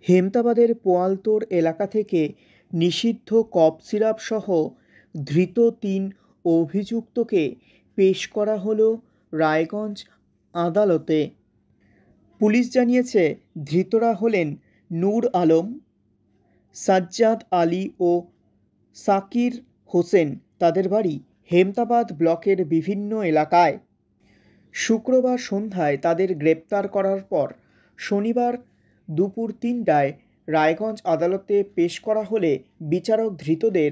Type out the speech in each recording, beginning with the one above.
হেমতাবাদের পোয়ালতোড় এলাকা থেকে নিষিদ্ধ কফ সিরাপ সহ ধৃত ৩ অভিযুক্তকে পেশ করা হলো রায়গঞ্জ আদালতে। পুলিশ জানিয়েছে, ধৃতরা হলেন নূর আলম, সাজ্জাদ আলী ও সাকির হোসেন। তাদের বাড়ি হেমতাবাদ ব্লকের বিভিন্ন এলাকায়। শুক্রবার সন্ধ্যায় তাদের গ্রেপ্তার করার পর শনিবার দুপুর ৩টায় রায়গঞ্জ আদালতে পেশ করা হলে বিচারক ধৃতদের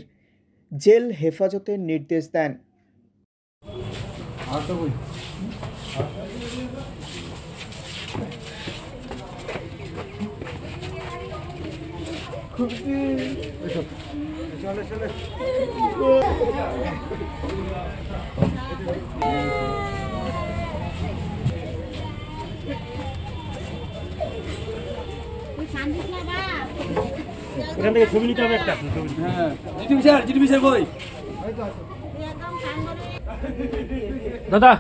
জেল হেফাজতের নির্দেশ দেন। এখান থেকে ছবি নিতে হবে একটা। হ্যাঁ, জিডি স্যার কই? দাদা